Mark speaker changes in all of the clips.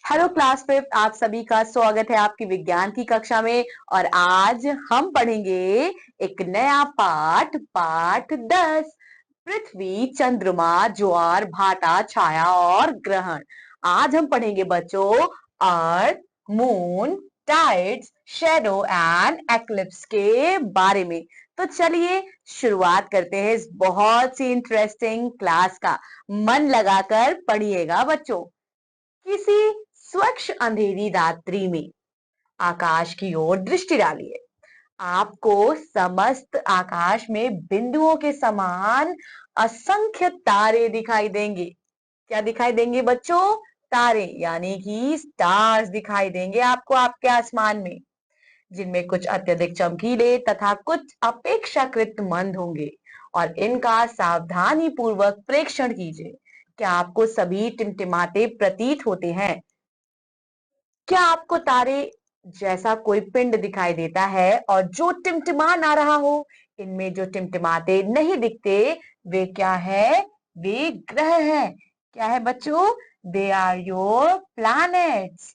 Speaker 1: Hello class fifth, आप सभी का स्वागत है आपकी विज्ञान की कक्षा में। और आज हम पढ़ेंगे एक नया पाठ, पाठ 10, पृथ्वी, चंद्रमा, ज्वार भाटा, छाया और ग्रहण। आज हम पढ़ेंगे बच्चों earth, moon, tides, shadow and eclipse के बारे में। तो चलिए शुरुआत करते हैं इस बहुत सी इंटरेस्टिंग क्लास का। मन लगाकर पढ़िएगा बच्चों। किसी स्वच्छ अंधेरी रात्रि में आकाश की ओर दृष्टि डालिए। आपको समस्त आकाश में बिंदुओं के समान असंख्य तारे दिखाई देंगे। क्या दिखाई देंगे बच्चों? तारे, यानी कि स्टार्स दिखाई देंगे आपको आपके आसमान में, जिनमें कुछ अत्यधिक चमकीले तथा कुछ अपेक्षाकृत मंद होंगे। और इनका सावधानी पूर्वक प्रेक्षण कीजिए। क्या आपको सभी टिमटिमाते प्रतीत होते हैं? क्या आपको तारे जैसा कोई पिंड दिखाई देता है और जो टिमटिमा ना रहा हो? इनमें जो टिमटिमाते नहीं दिखते वे क्या है? वे ग्रह हैं। क्या है बच्चों? They are your planets.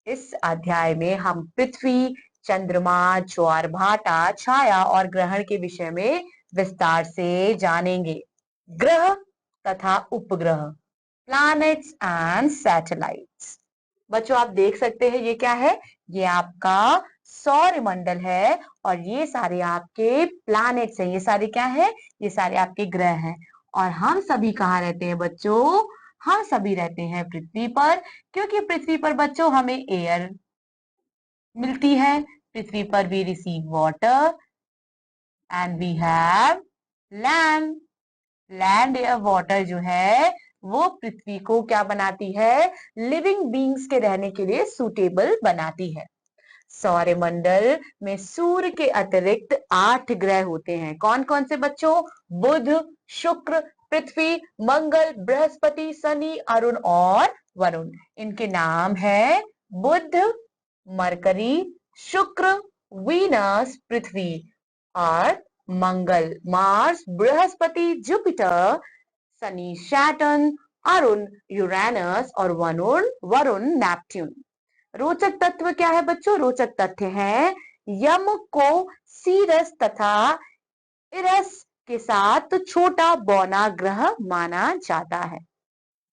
Speaker 1: इस अध्याय में हम पृथ्वी, चंद्रमा, ज्वारभाटा, छाया और ग्रहण के विषय में विस्तार से जानेंगे। ग्रह तथा उपग्रह, प्लैनेट्स एंड सैटेलाइट्स। बच्चों आप देख सकते हैं ये क्या है? ये आपका सौर मंडल है और ये सारे आपके प्लैनेट्स हैं। ये सारे क्या है? ये सारे आपके ग्रह हैं। और हम सभी कहाँ रहते हैं बच्चों? हम सभी रहते हैं पृथ्वी पर, क्योंकि पृथ्वी पर बच्चों हमें एयर मिलती है। पृथ्वी पर we receive water and we have land. Land या वाटर जो है वो पृथ्वी को क्या बनाती है? लिविंग बींग्स के रहने के लिए सूटेबल बनाती है। सौरमंडल में सूर्य के अतिरिक्त 8 ग्रह होते हैं। कौन कौन से बच्चों? बुध, शुक्र, पृथ्वी, मंगल, बृहस्पति, शनि, अरुण और वरुण। इनके नाम है बुध, मरकरी, शुक्र, वीनस, पृथ्वी और Mangal, Mars, Brihaspati, Jupiter, Shani, Saturn, Arun, Uranus और वरुण वरुण नेपट्यून। रोचक तत्व क्या है बच्चों? रोचक तथ्य है यम को सीरस तथा इरस के साथ छोटा बौना ग्रह माना जाता है।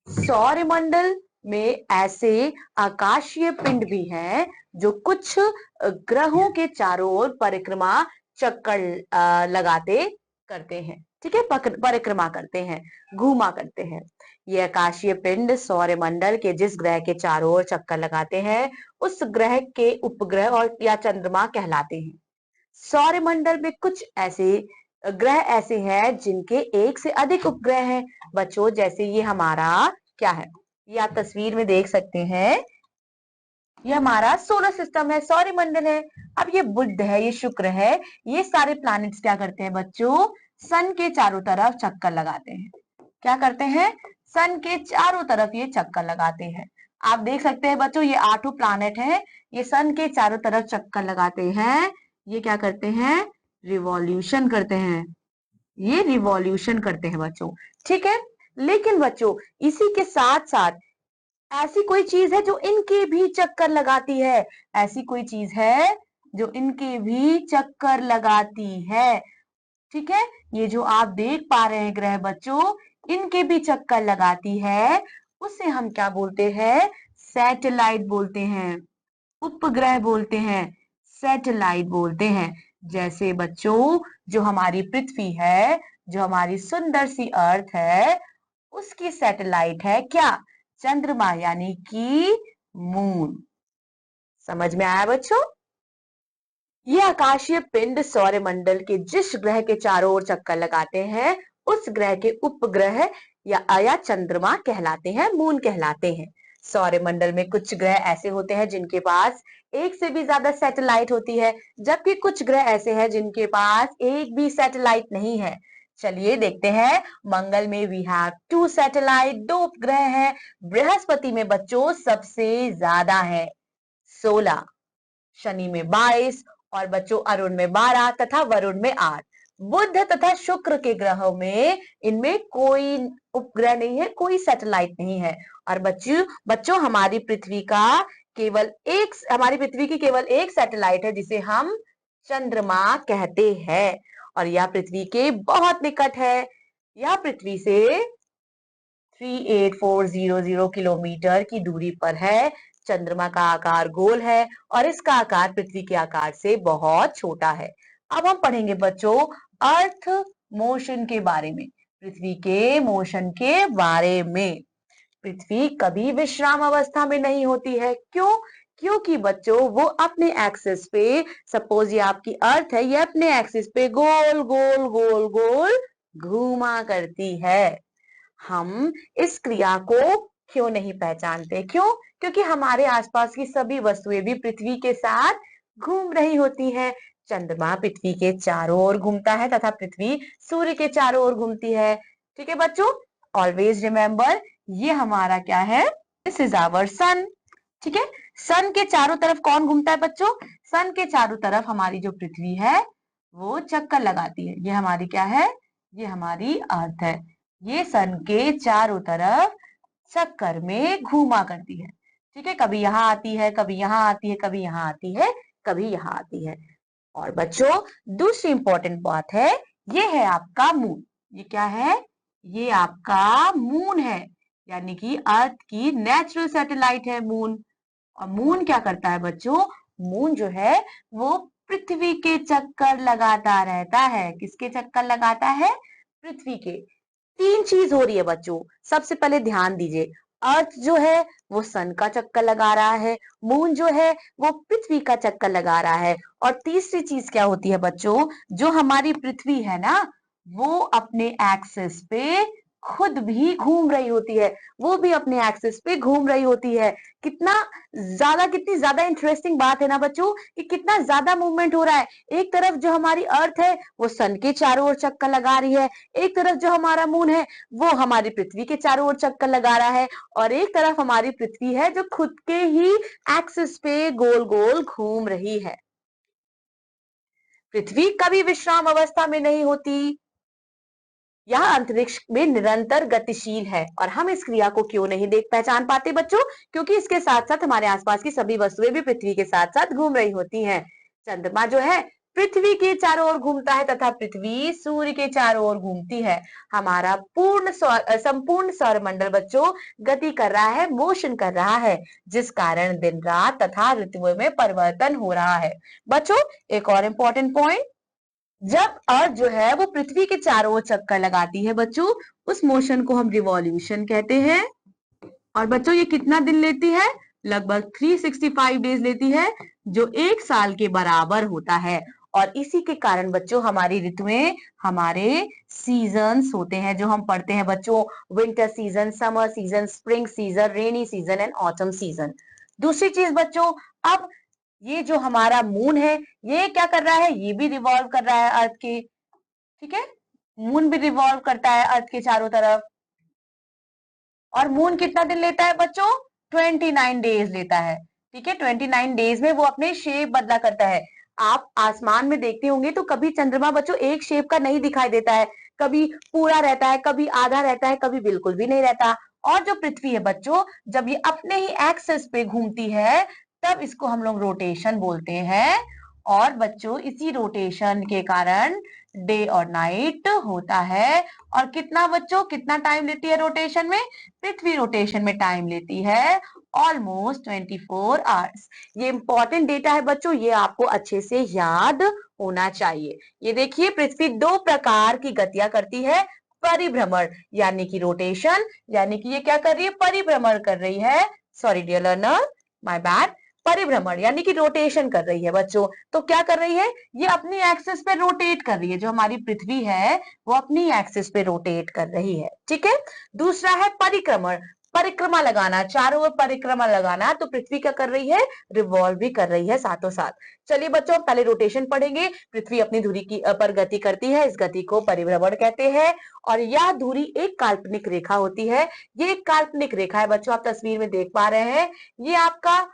Speaker 1: सौरमंडल में ऐसे आकाशीय पिंड भी हैं जो कुछ ग्रहों के चारों ओर परिक्रमा चक्कर लगाते करते हैं। ठीक है, परिक्रमा करते हैं, घूमा करते हैं। ये आकाशीय पिंड सौरमंडल के जिस ग्रह के चारों ओर चक्कर लगाते हैं उस ग्रह के उपग्रह और या चंद्रमा कहलाते हैं। सौरमंडल में कुछ ऐसे ग्रह ऐसे हैं जिनके एक से अधिक उपग्रह हैं बच्चों। जैसे ये हमारा क्या है? ये आप तस्वीर में देख सकते हैं, ये हमारा सोलर सिस्टम है, सौरमंडल है। अब ये बुध है, ये शुक्र है, ये सारे प्लैनेट्स क्या करते हैं बच्चों? सन के चारों तरफ चक्कर लगाते हैं। क्या करते हैं? सन के चारों तरफ ये चक्कर लगाते हैं। आप देख सकते हैं बच्चों, ये 8 प्लैनेट हैं, ये सन के चारों तरफ चक्कर लगाते हैं। ये क्या करते हैं? रिवॉल्यूशन करते हैं। ये रिवॉल्यूशन करते हैं बच्चों। ठीक है, लेकिन बच्चों इसी के साथ साथ ऐसी कोई चीज है जो इनके भी चक्कर लगाती है। ऐसी कोई चीज है जो इनके भी चक्कर लगाती है। ठीक है, ये जो आप देख पा रहे हैं ग्रह बच्चों, इनके भी चक्कर लगाती है। उसे हम क्या बोलते हैं? सैटेलाइट बोलते हैं, उपग्रह बोलते हैं, सैटेलाइट बोलते हैं। जैसे बच्चों जो हमारी पृथ्वी है, जो हमारी सुंदर सी अर्थ है, उसकी सैटेलाइट है क्या? चंद्रमा, यानी कि मून। समझ में आया बच्चों? ये आकाशीय पिंड सौरमंडल के जिस ग्रह के चारों ओर चक्कर लगाते हैं उस ग्रह के उपग्रह या चंद्रमा कहलाते हैं, मून कहलाते हैं। सौरमंडल में कुछ ग्रह ऐसे होते हैं जिनके पास एक से भी ज्यादा सैटेलाइट होती है, जबकि कुछ ग्रह ऐसे हैं जिनके पास एक भी सैटेलाइट नहीं है। चलिए देखते हैं। मंगल में वी हैव 2 सैटेलाइट, 2 उपग्रह हैं। बृहस्पति में बच्चों सबसे ज्यादा है, 16। शनि में 22 और बच्चों अरुण में 12 तथा वरुण में 8। बुध तथा शुक्र के ग्रहों में इनमें कोई उपग्रह नहीं है, कोई सैटेलाइट नहीं है। और बच्चों हमारी पृथ्वी की केवल एक सैटेलाइट है जिसे हम चंद्रमा कहते हैं और यह पृथ्वी के बहुत निकट है। यह पृथ्वी से 38400 किलोमीटर की दूरी पर है। चंद्रमा का आकार गोल है और इसका आकार पृथ्वी के आकार से बहुत छोटा है। अब हम पढ़ेंगे बच्चों अर्थ मोशन के बारे में, पृथ्वी के मोशन के बारे में। पृथ्वी कभी विश्राम अवस्था में नहीं होती है। क्यों? क्योंकि बच्चों वो अपने एक्सिस पे, सपोज ये आपकी अर्थ है, ये अपने एक्सिस पे गोल गोल गोल गोल घूमा करती है। हम इस क्रिया को क्यों नहीं पहचानते? क्यों? क्योंकि हमारे आसपास की सभी वस्तुएं भी पृथ्वी के साथ घूम रही होती हैं। चंद्रमा पृथ्वी के चारों ओर घूमता है तथा पृथ्वी सूर्य के चारों ओर घूमती है। ठीक है बच्चों, ऑलवेज रिमेम्बर ये हमारा क्या है? दिस इज आवर सन। ठीक है, सन के चारों तरफ कौन घूमता है बच्चों? सन के चारों तरफ हमारी जो पृथ्वी है वो चक्कर लगाती है। ये हमारी क्या है? ये हमारी अर्थ है। ये सन के चारों तरफ चक्कर में घूमा करती है। ठीक है, कभी यहाँ आती है, कभी यहाँ आती है, कभी यहाँ आती है, कभी यहाँ आती है। और बच्चों दूसरी इंपॉर्टेंट बात है, ये है आपका मून। ये क्या है? ये आपका मून है, यानी कि अर्थ की नेचुरल सैटेलाइट है मून। और मून क्या करता है बच्चों? मून जो है वो पृथ्वी के चक्कर लगाता रहता है। किसके चक्कर लगाता है? पृथ्वी के। तीन चीज हो रही है बच्चों, सबसे पहले ध्यान दीजिए, अर्थ जो है वो सन का चक्कर लगा रहा है, मून जो है वो पृथ्वी का चक्कर लगा रहा है। और तीसरी चीज क्या होती है बच्चों? जो हमारी पृथ्वी है ना, वो अपने एक्सिस पे खुद भी घूम रही होती है, वो भी अपने एक्सिस पे घूम रही होती है। कितनी ज्यादा इंटरेस्टिंग बात है ना बच्चों, कि कितना ज्यादा मूवमेंट हो रहा है। एक तरफ जो हमारी अर्थ है वो सन के चारों ओर चक्कर लगा रही है, एक तरफ जो हमारा मून है वो हमारी पृथ्वी के चारों ओर चक्कर लगा रहा है, और एक तरफ हमारी पृथ्वी है जो खुद के ही एक्सिस पे गोल गोल घूम रही है। पृथ्वी कभी विश्राम अवस्था में नहीं होती। यह अंतरिक्ष में निरंतर गतिशील है। और हम इस क्रिया को क्यों नहीं देख पहचान पाते बच्चों? क्योंकि इसके साथ साथ हमारे आसपास की सभी वस्तुएं भी पृथ्वी के साथ साथ घूम रही होती हैं। चंद्रमा जो है पृथ्वी के चारों ओर घूमता है तथा पृथ्वी सूर्य के चारों ओर घूमती है। हमारा संपूर्ण सौरमंडल बच्चों गति कर रहा है, मोशन कर रहा है, जिस कारण दिन रात तथा ऋतुओं में परिवर्तन हो रहा है। बच्चों एक और इम्पोर्टेंट पॉइंट, जब अर्थ जो है वो पृथ्वी के चारों ओर चक्कर लगाती है बच्चों, उस मोशन को हम रिवॉल्यूशन कहते हैं। और बच्चों ये कितना दिन लेती है? लगभग 365 डेज लेती है, जो एक साल के बराबर होता है। और इसी के कारण बच्चों हमारी ऋतुएं, हमारे सीजन्स होते हैं जो हम पढ़ते हैं बच्चों, winter season, summer season, spring season, rainy season and autumn season. दूसरी चीज बच्चों, अब ये जो हमारा मून है ये क्या कर रहा है? ये भी रिवॉल्व कर रहा है अर्थ के। ठीक है, मून भी रिवॉल्व करता है अर्थ के चारों तरफ। और मून कितना दिन लेता है बच्चों? 29 डेज लेता है। ठीक है, 29 डेज में वो अपने शेप बदला करता है। आप आसमान में देखते होंगे तो कभी चंद्रमा बच्चों एक शेप का नहीं दिखाई देता है, कभी पूरा रहता है, कभी आधा रहता है, कभी बिल्कुल भी नहीं रहता। और जो पृथ्वी है बच्चों, जब ये अपने ही एक्सिस पे घूमती है तब इसको हम लोग रोटेशन बोलते हैं। और बच्चों इसी रोटेशन के कारण डे और नाइट होता है। और कितना बच्चों, कितना टाइम लेती है रोटेशन में? पृथ्वी रोटेशन में टाइम लेती है ऑलमोस्ट 24 आवर्स। ये इंपॉर्टेंट डेटा है बच्चों, ये आपको अच्छे से याद होना चाहिए। ये देखिए पृथ्वी दो प्रकार की गतियां करती है, परिभ्रमण यानी कि रोटेशन, यानी कि ये क्या कर रही है? परिभ्रमण कर रही है। Sorry dear learner, my bad. परिभ्रमण यानी कि रोटेशन कर रही है बच्चों। तो क्या कर रही है? ये अपनी एक्सिस पे रोटेट कर रही है। जो हमारी पृथ्वी है वो अपनी एक्सिस पे रोटेट कर रही है। ठीक है, दूसरा है परिक्रमण, परिक्रमा लगाना, चारों ओर परिक्रमा लगाना। तो पृथ्वी क्या कर रही है? रिवॉल्व भी कर रही है साथों साथ। चलिए बच्चों पहले रोटेशन पढ़ेंगे। पृथ्वी अपनी धुरी की पर गति करती है, इस गति को परिभ्रमण कहते हैं। और यह धुरी एक काल्पनिक रेखा होती है। ये एक काल्पनिक रेखा है बच्चों, आप तस्वीर में देख पा रहे हैं। ये आपका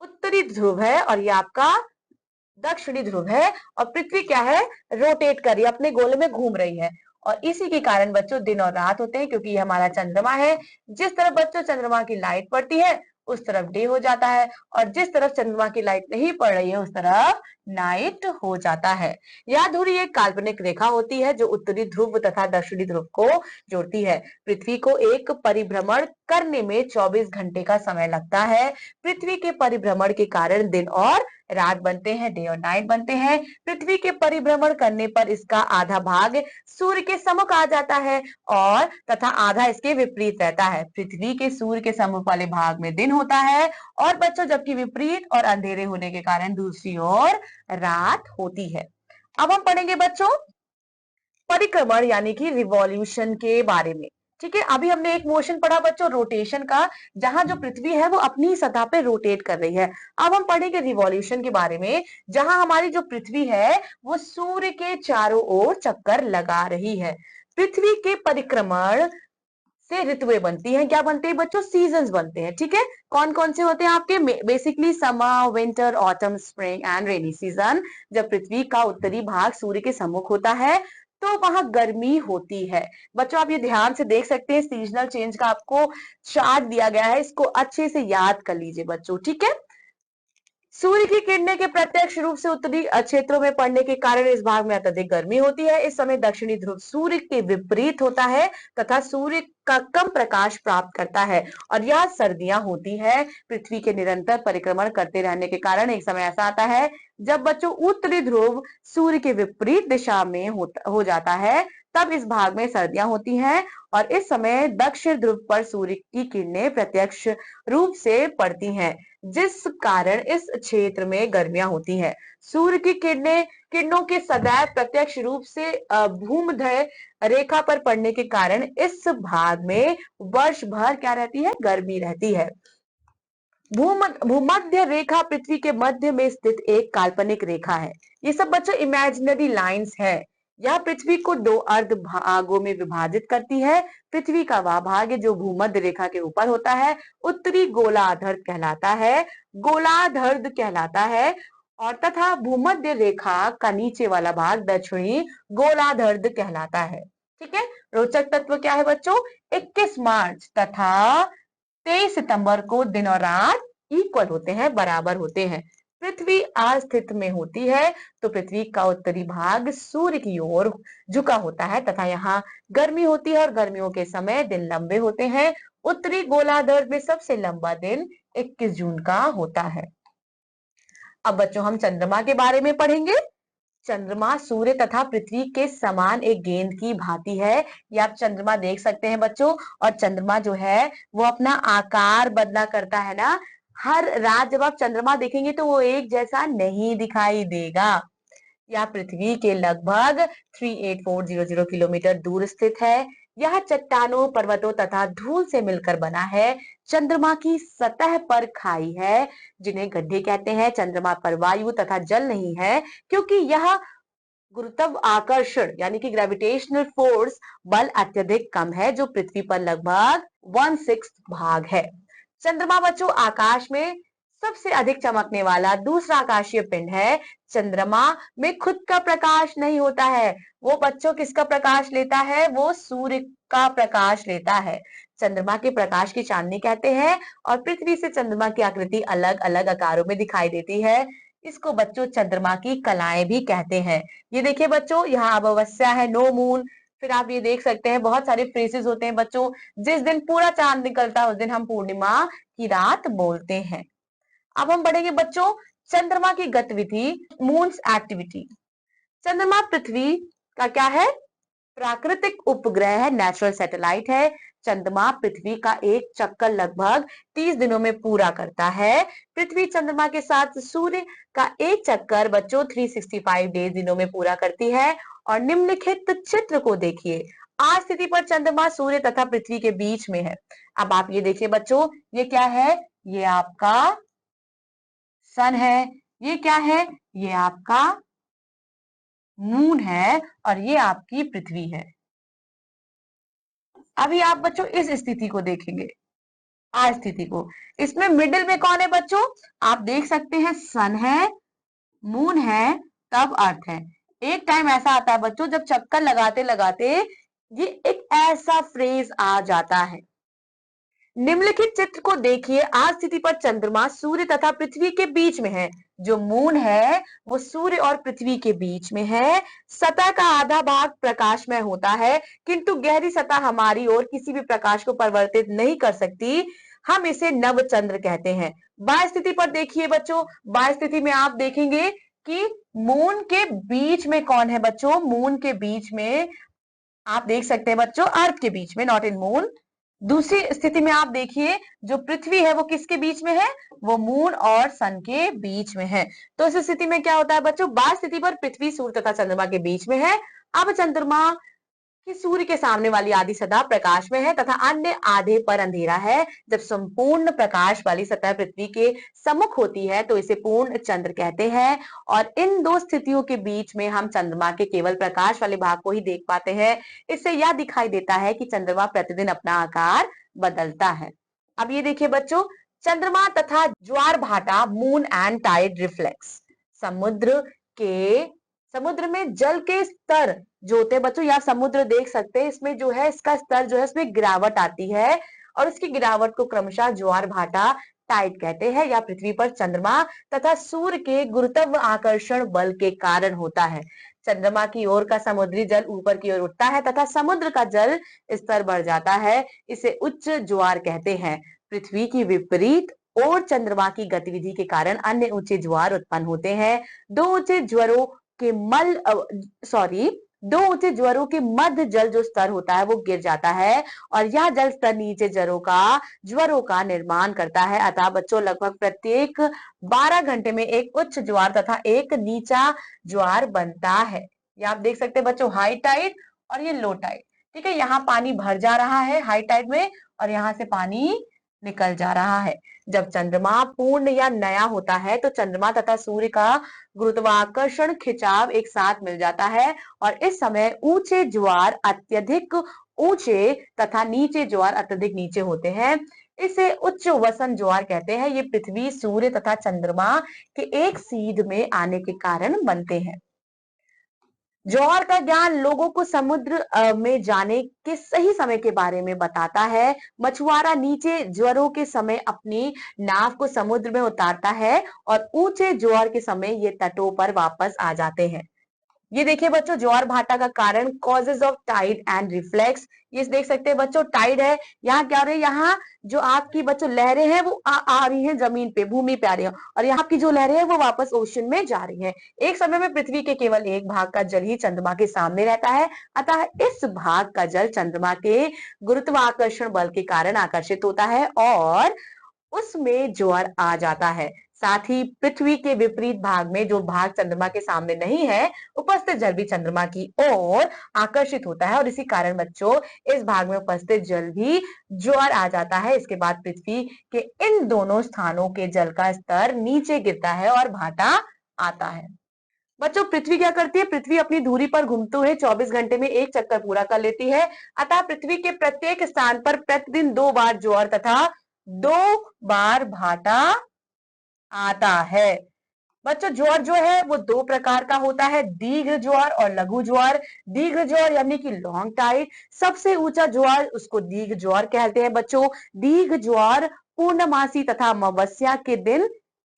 Speaker 1: उत्तरी ध्रुव है और ये आपका दक्षिणी ध्रुव है। और पृथ्वी क्या है? रोटेट कर रही है, अपने गोले में घूम रही है। और इसी के कारण बच्चों दिन और रात होते हैं, क्योंकि ये हमारा चंद्रमा है। जिस तरफ बच्चों चंद्रमा की लाइट पड़ती है उस तरफ डे हो जाता है, और जिस तरफ चंद्रमा की लाइट नहीं पड़ रही है उस तरफ नाइट हो जाता है। यह धुरी एक काल्पनिक रेखा होती है जो उत्तरी ध्रुव तथा दक्षिणी ध्रुव को जोड़ती है। पृथ्वी को एक परिभ्रमण करने में 24 घंटे का समय लगता है। पृथ्वी के परिभ्रमण के कारण दिन और रात बनते हैं, डे और नाइट बनते हैं। पृथ्वी के परिभ्रमण करने पर इसका आधा भाग सूर्य के सम्मुख आ जाता है और तथा आधा इसके विपरीत रहता है। पृथ्वी के सूर्य के सम्मुख वाले भाग में दिन होता है और बच्चों जबकि विपरीत और अंधेरे होने के कारण दूसरी ओर रात होती है। अब हम पढ़ेंगे बच्चों परिक्रमण यानी कि रिवॉल्यूशन के बारे में। ठीक है, अभी हमने एक मोशन पढ़ा बच्चों रोटेशन का, जहां जो पृथ्वी है वो अपनी सतह पे रोटेट कर रही है। अब हम पढ़ेंगे रिवॉल्यूशन के बारे में, जहां हमारी जो पृथ्वी है वो सूर्य के चारों ओर चक्कर लगा रही है। पृथ्वी के परिक्रमण से ऋतुएं बनती हैं। क्या बनते हैं बच्चों? सीजन्स बनते हैं। ठीक है, कौन कौन से होते हैं आपके? Basically summer, winter, autumn, spring and rainy season. जब पृथ्वी का उत्तरी भाग सूर्य के सम्मुख होता है तो वहां गर्मी होती है। बच्चों आप ये ध्यान से देख सकते हैं, सीजनल चेंज का आपको चार्ट दिया गया है, इसको अच्छे से याद कर लीजिए बच्चों। ठीक है, सूर्य की किरणें के प्रत्यक्ष रूप से उत्तरी क्षेत्रों में पड़ने के कारण इस भाग में अत्यधिक गर्मी होती है। इस समय दक्षिणी ध्रुव सूर्य के विपरीत होता है तथा सूर्य का कम प्रकाश प्राप्त करता है और यह सर्दियां होती है। पृथ्वी के निरंतर परिक्रमण करते रहने के कारण एक समय ऐसा आता है जब बच्चों उत्तरी ध्रुव सूर्य के विपरीत दिशा में हो जाता है, तब इस भाग में सर्दियां होती हैं और इस समय दक्षिण ध्रुव पर सूर्य की किरणें प्रत्यक्ष रूप से पड़ती हैं, जिस कारण इस क्षेत्र में गर्मियां होती हैं। सूर्य की किरणों के सदैव प्रत्यक्ष रूप से भूमध्य रेखा पर पड़ने के कारण इस भाग में वर्ष भर क्या रहती है? गर्मी रहती है। भूमध्य रेखा पृथ्वी के मध्य में स्थित एक काल्पनिक रेखा है। ये सब बच्चों इमेजिनरी लाइंस है। यह पृथ्वी को दो अर्ध भागों में विभाजित करती है। पृथ्वी का वह भाग जो भूमध्य रेखा के ऊपर होता है उत्तरी गोलार्ध कहलाता है और तथा भूमध्य रेखा का नीचे वाला भाग दक्षिणी गोलार्ध कहलाता है। ठीक है, रोचक तत्व क्या है बच्चों? 21 मार्च तथा 23 सितंबर को दिन और रात इक्वल होते हैं, बराबर होते हैं। पृथ्वी अस्तित्व में होती है तो पृथ्वी का उत्तरी भाग सूर्य की ओर झुका होता है तथा यहाँ गर्मी होती है और गर्मियों के समय दिन लंबे होते हैं। उत्तरी गोलार्ध में सबसे लंबा दिन 21 जून का होता है। अब बच्चों हम चंद्रमा के बारे में पढ़ेंगे। चंद्रमा सूर्य तथा पृथ्वी के समान एक गेंद की भांति है। ये आप चंद्रमा देख सकते हैं बच्चों, और चंद्रमा जो है वो अपना आकार बदला करता है ना। हर रात जब आप चंद्रमा देखेंगे तो वो एक जैसा नहीं दिखाई देगा। यह पृथ्वी के लगभग 38400 किलोमीटर दूर स्थित है। यह चट्टानों, पर्वतों तथा धूल से मिलकर बना है। चंद्रमा की सतह पर खाई है जिन्हें गड्ढे कहते हैं। चंद्रमा पर वायु तथा जल नहीं है क्योंकि यह गुरुत्वाकर्षण यानी कि ग्रेविटेशनल फोर्स बल अत्यधिक कम है जो पृथ्वी पर लगभग 1/6 भाग है। चंद्रमा बच्चों आकाश में सबसे अधिक चमकने वाला दूसरा आकाशीय पिंड है। चंद्रमा में खुद का प्रकाश नहीं होता है, वो बच्चों किसका प्रकाश लेता है? वो सूर्य का प्रकाश लेता है। चंद्रमा के प्रकाश की चांदनी कहते हैं और पृथ्वी से चंद्रमा की आकृति अलग अलग आकारों में दिखाई देती है। इसको बच्चों चंद्रमा की कलाएं भी कहते हैं। ये देखिए बच्चों, यहाँ अमावस्या है, नो मून। फिर आप ये देख सकते हैं बहुत सारे फ्रेजेस होते हैं बच्चों। जिस दिन पूरा चांद निकलता है उस दिन हम पूर्णिमा की रात बोलते हैं। अब हम बढ़ेंगे बच्चों चंद्रमा की गतिविधि, मून्स एक्टिविटी। चंद्रमा पृथ्वी का क्या है? प्राकृतिक उपग्रह है, नेचुरल सैटेलाइट है। चंद्रमा पृथ्वी का एक चक्कर लगभग 30 दिनों में पूरा करता है। पृथ्वी चंद्रमा के साथ सूर्य का एक चक्कर बच्चों 365 डेज दिनों में पूरा करती है। और निम्नलिखित चित्र को देखिए। आज स्थिति पर चंद्रमा सूर्य तथा पृथ्वी के बीच में है। अब आप ये देखिए बच्चों, ये क्या है? ये आपका सन है। ये क्या है? ये आपका मून है और ये आपकी पृथ्वी है। अभी आप बच्चों इस स्थिति को देखेंगे, आज स्थिति को। इसमें मिडिल में कौन है बच्चों? आप देख सकते हैं सन है, मून है, तब अर्थ है। एक टाइम ऐसा आता है बच्चों जब चक्कर लगाते लगाते ये एक ऐसा फ्रेज आ जाता है। निम्नलिखित चित्र को देखिए, आज स्थिति पर चंद्रमा सूर्य तथा पृथ्वी के बीच में है। जो मून है वो सूर्य और पृथ्वी के बीच में है। सतह का आधा भाग प्रकाशमय होता है, किंतु गहरी सतह हमारी ओर किसी भी प्रकाश को परिवर्तित नहीं कर सकती। हम इसे नव चंद्र कहते हैं। बाह्य स्थिति पर देखिए बच्चों, बाह्य स्थिति में आप देखेंगे कि मून के बीच में कौन है बच्चों? मून के बीच में आप देख सकते हैं बच्चों, अर्थ के बीच में, नॉट इन मून। दूसरी स्थिति में आप देखिए जो पृथ्वी है वो किसके बीच में है? वो मून और सन के बीच में है। तो इस स्थिति में क्या होता है बच्चों? बाह्य स्थिति पर पृथ्वी सूर्य तथा चंद्रमा के बीच में है। अब चंद्रमा कि सूर्य के सामने वाली आधी सतह प्रकाश में है तथा अन्य आधे पर अंधेरा है। जब संपूर्ण प्रकाश वाली सतह पृथ्वी के सम्मुख होती है तो इसे पूर्ण चंद्र कहते हैं। और इन दो स्थितियों के बीच में हम चंद्रमा के केवल प्रकाश वाले भाग को ही देख पाते हैं। इससे यह दिखाई देता है कि चंद्रमा प्रतिदिन अपना आकार बदलता है। अब ये देखिए बच्चों, चंद्रमा तथा ज्वार भाटा, मून एंड टाइड रिफ्लेक्स। समुद्र के समुद्र में जल के स्तर जो होते हैं बच्चों, या समुद्र देख सकते हैं, इसमें जो है इसका स्तर जो है इसमें गिरावट आती है और इसकी गिरावट को क्रमशः ज्वार भाटा, टाइड कहते हैं। या पृथ्वी पर चंद्रमा तथा सूर्य के गुरुत्व आकर्षण बल के कारण होता है। चंद्रमा की ओर का समुद्री जल ऊपर की ओर उठता है तथा समुद्र का जल स्तर बढ़ जाता है। इसे उच्च ज्वार कहते हैं। पृथ्वी की विपरीत और चंद्रमा की गतिविधि के कारण अन्य ऊंचे ज्वार उत्पन्न होते हैं। दो ऊंचे ज्वारों के दो ऊंचे ज्वारों के मध्य जल जो स्तर होता है वो गिर जाता है और यह जल स्तर नीचे ज्वारों का निर्माण करता है। अतः बच्चों लगभग प्रत्येक 12 घंटे में एक उच्च ज्वार तथा एक नीचा ज्वार बनता है। ये आप देख सकते हैं बच्चों, हाई टाइड और ये लो टाइड। ठीक है, यहाँ पानी भर जा रहा है हाई टाइड में और यहाँ से पानी निकल जा रहा है। जब चंद्रमा पूर्ण या नया होता है तो चंद्रमा तथा सूर्य का गुरुत्वाकर्षण खिंचाव एक साथ मिल जाता है और इस समय ऊंचे ज्वार अत्यधिक ऊंचे तथा नीचे ज्वार अत्यधिक नीचे होते हैं। इसे उच्च वसन ज्वार कहते हैं। ये पृथ्वी, सूर्य तथा चंद्रमा के एक सीध में आने के कारण बनते हैं। ज्वार का ज्ञान लोगों को समुद्र में जाने के सही समय के बारे में बताता है। मछुआरा नीचे ज्वारों के समय अपनी नाव को समुद्र में उतारता है और ऊंचे ज्वार के समय ये तटों पर वापस आ जाते हैं। ये देखिए बच्चों, ज्वार भाटा का कारण, causes of tide and reflex. ये देख सकते हैं बच्चों, टाइड है, यहाँ क्या हो रही है? यहाँ जो आपकी बच्चों लहरें हैं वो आ रही हैं जमीन पे, भूमि पे आ रही है और यहाँ की जो लहरें हैं वो वापस ओशन में जा रही हैं। एक समय में पृथ्वी के केवल एक भाग का जल ही चंद्रमा के सामने रहता है, अतः इस भाग का जल चंद्रमा के गुरुत्वाकर्षण बल के कारण आकर्षित होता है और उसमें ज्वार आ जाता है। साथ ही पृथ्वी के विपरीत भाग में जो भाग चंद्रमा के सामने नहीं है, उपस्थित जल भी चंद्रमा की ओर आकर्षित होता है और इसी कारण बच्चों इस भाग में उपस्थित जल भी ज्वार आ जाता है। इसके बाद पृथ्वी के इन दोनों स्थानों के जल का स्तर नीचे गिरता है और भाटा आता है। बच्चों पृथ्वी क्या करती है? पृथ्वी अपनी धुरी पर घूमते हुए 24 घंटे में एक चक्कर पूरा कर लेती है। अतः पृथ्वी के प्रत्येक स्थान पर प्रतिदिन 2 बार ज्वार तथा 2 बार भाटा आता है। बच्चों ज्वार जो है वो 2 प्रकार का होता है, दीर्घ ज्वार और लघु ज्वार। दीर्घ ज्वार यानी कि लॉन्ग टाइड, सबसे ऊंचा ज्वार उसको दीर्घ ज्वार कहते हैं। बच्चों दीर्घ ज्वार पूर्णमासी तथा अमावस्या के दिन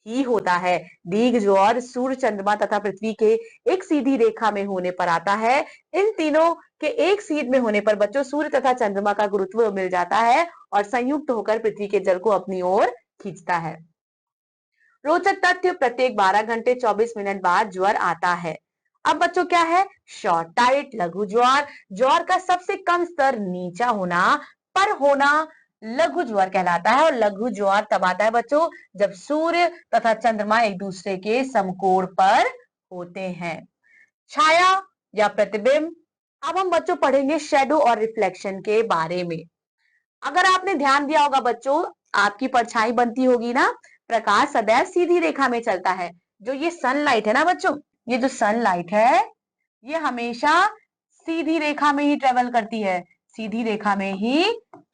Speaker 1: ही होता है। दीर्घ ज्वार सूर्य, चंद्रमा तथा पृथ्वी के एक सीधी रेखा में होने पर आता है। इन तीनों के एक सीध में होने पर बच्चों सूर्य तथा चंद्रमा का गुरुत्व मिल जाता है और संयुक्त होकर पृथ्वी के जल को अपनी ओर खींचता है। रोचक तथ्य, प्रत्येक 12 घंटे 24 मिनट बाद ज्वार आता है। अब बच्चों क्या है? शॉर्ट टाइड, लघु ज्वार। ज्वार का सबसे कम स्तर नीचा होना पर होना लघु ज्वार कहलाता है और लघु ज्वार तब आता है बच्चों जब सूर्य तथा चंद्रमा एक दूसरे के समकोण पर होते हैं। छाया या प्रतिबिंब। अब हम बच्चों पढ़ेंगे शेडो और रिफ्लेक्शन के बारे में। अगर आपने ध्यान दिया होगा बच्चों, आपकी परछाई बनती होगी ना, प्रकाश सदैव सीधी रेखा में चलता है। जो ये सनलाइट है ना बच्चों, ये जो सनलाइट है ये हमेशा सीधी रेखा में ही ट्रेवल करती है, सीधी रेखा में ही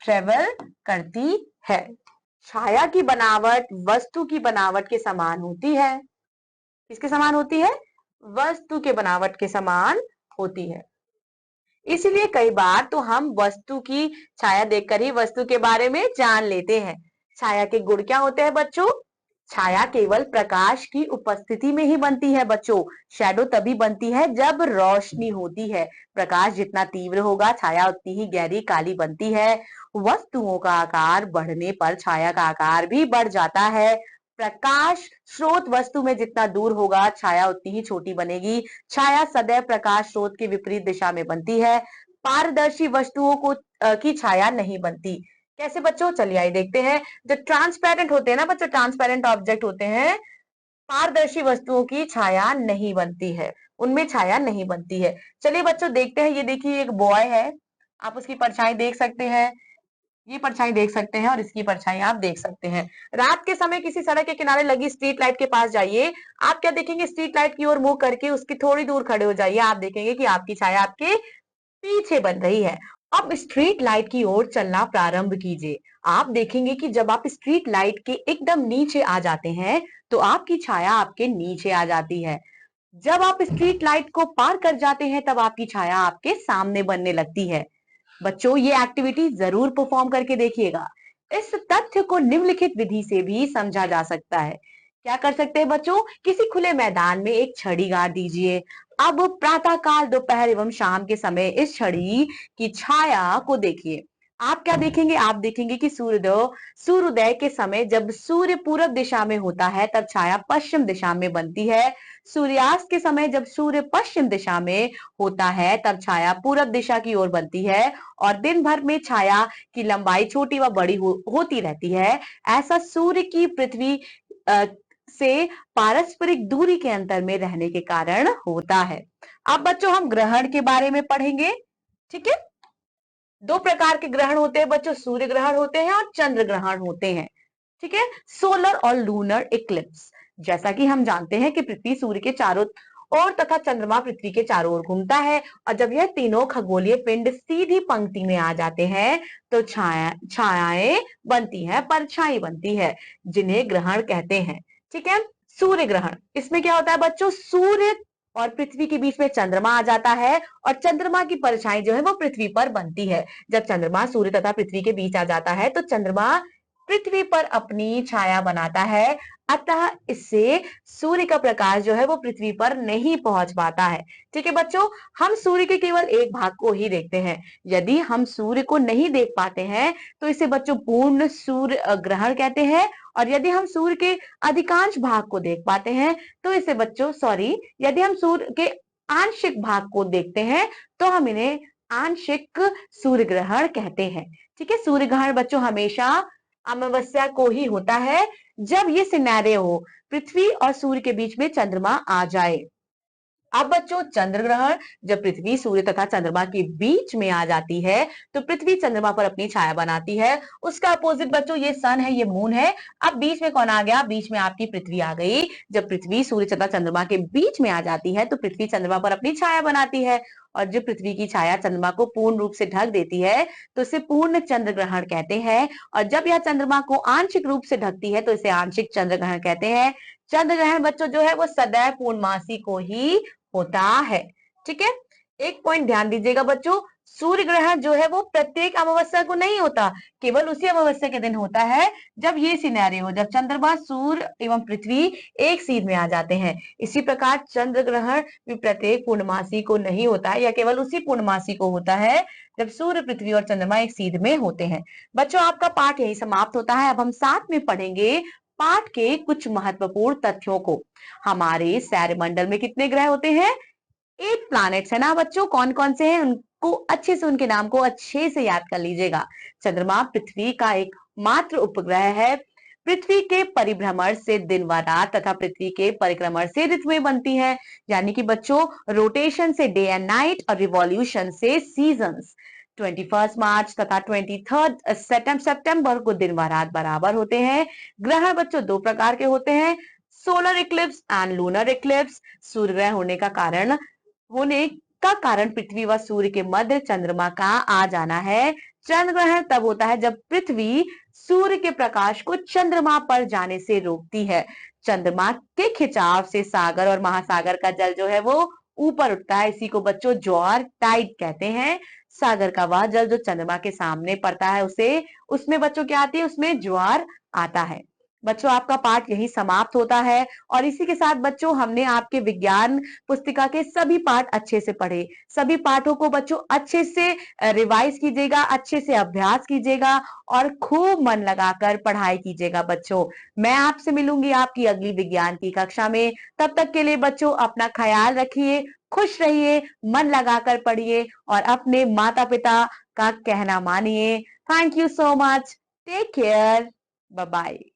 Speaker 1: ट्रेवल करती है। छाया की बनावट वस्तु की बनावट के समान होती है। किसके समान होती है? वस्तु के बनावट के समान होती है। इसीलिए कई बार तो हम वस्तु की छाया देखकर ही वस्तु के बारे में जान लेते हैं। छाया के गुण क्या होते हैं बच्चों? छाया केवल प्रकाश की उपस्थिति में ही बनती है बच्चों। शैडो तभी बनती है जब रोशनी होती है। प्रकाश जितना तीव्र होगा, छाया उतनी ही गहरी काली बनती है। वस्तुओं का आकार बढ़ने पर छाया का आकार भी बढ़ जाता है। प्रकाश स्रोत वस्तु में जितना दूर होगा, छाया उतनी ही छोटी बनेगी। छाया सदैव प्रकाश स्रोत के विपरीत दिशा में बनती है। पारदर्शी वस्तुओं की छाया नहीं बनती। कैसे बच्चों? चलिए आइए देखते हैं। जो ट्रांसपेरेंट होते हैं ना बच्चों, ट्रांसपेरेंट ऑब्जेक्ट होते हैं, पारदर्शी वस्तुओं की छाया नहीं बनती है, उनमें छाया नहीं बनती है। चलिए बच्चों देखते हैं। ये देखिए एक बॉय है, आप उसकी परछाई देख सकते हैं। ये परछाई देख सकते हैं और इसकी परछाई आप देख सकते हैं। रात के समय किसी सड़क के किनारे लगी स्ट्रीट लाइट के पास जाइए। आप क्या देखेंगे? स्ट्रीट लाइट की ओर मुंह करके उसकी थोड़ी दूर खड़े हो जाइए। आप देखेंगे कि आपकी छाया आपके पीछे बन रही है। अब स्ट्रीट लाइट की ओर चलना प्रारंभ कीजिए। आप देखेंगे कि जब आप स्ट्रीट लाइट के एकदम नीचे आ जाते हैं, तो आपकी छाया आपके नीचे आ जाती है। जब आप स्ट्रीट लाइट को पार कर जाते हैं, तब आपकी छाया आपके सामने बनने लगती है। बच्चों ये एक्टिविटी जरूर परफॉर्म करके देखिएगा। इस तथ्य को निम्नलिखित विधि से भी समझा जा सकता है। क्या कर सकते हैं बच्चों? किसी खुले मैदान में एक छड़ी गाड़ दीजिए। अब प्रातः काल, दोपहर एवं शाम के समय इस छड़ी की छाया को देखिए। आप क्या देखेंगे? आप देखेंगे कि सूर्योदय के समय जब सूर्य पूरब दिशा में होता है, तब छाया पश्चिम दिशा में बनती है। सूर्यास्त के समय जब सूर्य पश्चिम दिशा में होता है, तब छाया पूरब दिशा की ओर बनती है। और दिन भर में छाया की लंबाई छोटी व बड़ी होती रहती है। ऐसा सूर्य की पृथ्वी से पारस्परिक दूरी के अंतर में रहने के कारण होता है। अब बच्चों हम ग्रहण के बारे में पढ़ेंगे। ठीक है, दो प्रकार के ग्रहण होते हैं बच्चों, सूर्य ग्रहण होते हैं और चंद्र ग्रहण होते हैं। ठीक है, सोलर और लूनर इक्लिप्स। जैसा कि हम जानते हैं कि पृथ्वी सूर्य के चारों ओर तथा चंद्रमा पृथ्वी के चारों ओर घूमता है, और जब यह तीनों खगोलीय पिंड सीधी पंक्ति में आ जाते हैं, तो छायाएं बनती है, परछाई बनती है, जिन्हें ग्रहण कहते हैं। ठीक है, सूर्य ग्रहण, इसमें क्या होता है बच्चों? सूर्य और पृथ्वी के बीच में चंद्रमा आ जाता है, और चंद्रमा की परछाई जो है वो पृथ्वी पर बनती है। जब चंद्रमा सूर्य तथा पृथ्वी के बीच आ जाता है, तो चंद्रमा पृथ्वी पर अपनी छाया बनाता है। अतः इससे सूर्य का प्रकाश जो है वो पृथ्वी पर नहीं पहुंच पाता है। ठीक है बच्चों, हम सूर्य के केवल एक भाग को ही देखते हैं। यदि हम सूर्य को नहीं देख पाते हैं, तो इसे बच्चों पूर्ण सूर्य ग्रहण कहते हैं। और यदि हम सूर्य के अधिकांश भाग को देख पाते हैं, तो इसे बच्चों यदि हम सूर्य के आंशिक भाग को देखते हैं, तो हम इन्हें आंशिक सूर्य ग्रहण कहते हैं। ठीक है, सूर्य ग्रहण बच्चों हमेशा अमावस्या को ही होता है, जब ये सिनेरियो हो, पृथ्वी और सूर्य के बीच में चंद्रमा आ जाए। अब बच्चों चंद्र ग्रहण, जब पृथ्वी सूर्य तथा चंद्रमा के बीच में आ जाती है, तो पृथ्वी चंद्रमा पर अपनी छाया बनाती है। उसका अपोजिट बच्चों ये सन है, ये मून है। अब बीच में कौन आ गया? बीच में आपकी पृथ्वी आ गई। जब पृथ्वी सूर्य तथा चंद्रमा के बीच में आ जाती है, तो पृथ्वी चंद्रमा पर अपनी छाया बनाती है, और जब पृथ्वी की छाया चंद्रमा को पूर्ण रूप से ढक देती है, तो इसे पूर्ण चंद्र ग्रहण कहते हैं। और जब यह चंद्रमा को आंशिक रूप से ढकती है, तो इसे आंशिक चंद्र ग्रहण कहते हैं। चंद्र ग्रहण बच्चों जो है वो सदैव पूर्णमासी को ही होता है। ठीक है, एक पॉइंट ध्यान दीजिएगा बच्चों, सूर्य ग्रहण जो है वो प्रत्येक अमावस्या को नहीं होता, केवल उसी अमावस्या के दिन होता है जब ये सिनेरियो, जब चंद्रमा सूर्य एवं पृथ्वी एक सीध में आ जाते हैं। इसी प्रकार चंद्र ग्रहण भी प्रत्येक पूर्णमासी को नहीं होता है, या केवल उसी पूर्णमासी को होता है जब सूर्य, पृथ्वी और चंद्रमा एक सीध में होते हैं। बच्चों आपका पाठ यही समाप्त होता है। अब हम साथ में पढ़ेंगे पाठ के कुछ महत्वपूर्ण तथ्यों को। हमारे सौरमंडल में कितने ग्रह होते हैं? 8 प्लैनेट्स है ना बच्चों। कौन कौन से हैं उनको अच्छे से, उनके नाम को अच्छे से याद कर लीजिएगा। चंद्रमा पृथ्वी का एक मात्र उपग्रह है। पृथ्वी के परिभ्रमण से दिन व रात तथा पृथ्वी के परिक्रमण से ऋतुएं बनती हैं। यानी कि बच्चों रोटेशन से डे एंड नाइट और रिवॉल्यूशन से सीजन्स। 21 मार्च तथा 23 सितंबर को दिन व रात बराबर होते हैं। ग्रहण बच्चों दो प्रकार के होते हैं, solar eclipse and lunar eclipse. सूर्य ग्रहण होने का कारण पृथ्वी व सूर्य के मध्य चंद्रमा का आ जाना है। चंद्र ग्रहण तब होता है जब पृथ्वी सूर्य के प्रकाश को चंद्रमा पर जाने से रोकती है। चंद्रमा के खिंचाव से सागर और महासागर का जल जो है वो ऊपर उठता है। इसी को बच्चों ज्वार टाइड कहते हैं। सागर का वह जल जो चंद्रमा के सामने पड़ता है उसे उसमें बच्चों क्या आती है, उसमें ज्वार आता है। बच्चों आपका पाठ यही समाप्त होता है और इसी के साथ बच्चों हमने आपके विज्ञान पुस्तिका के सभी पाठ अच्छे से पढ़े। सभी पाठों को बच्चों अच्छे से रिवाइज कीजिएगा, अच्छे से अभ्यास कीजिएगा और खूब मन लगाकर पढ़ाई कीजिएगा बच्चों। मैं आपसे मिलूंगी आपकी अगली विज्ञान की कक्षा में। तब तक के लिए बच्चों अपना ख्याल रखिए, खुश रहिए, मन लगाकर पढ़िए और अपने माता पिता का कहना मानिए। Thank you so much. Take care. Bye bye.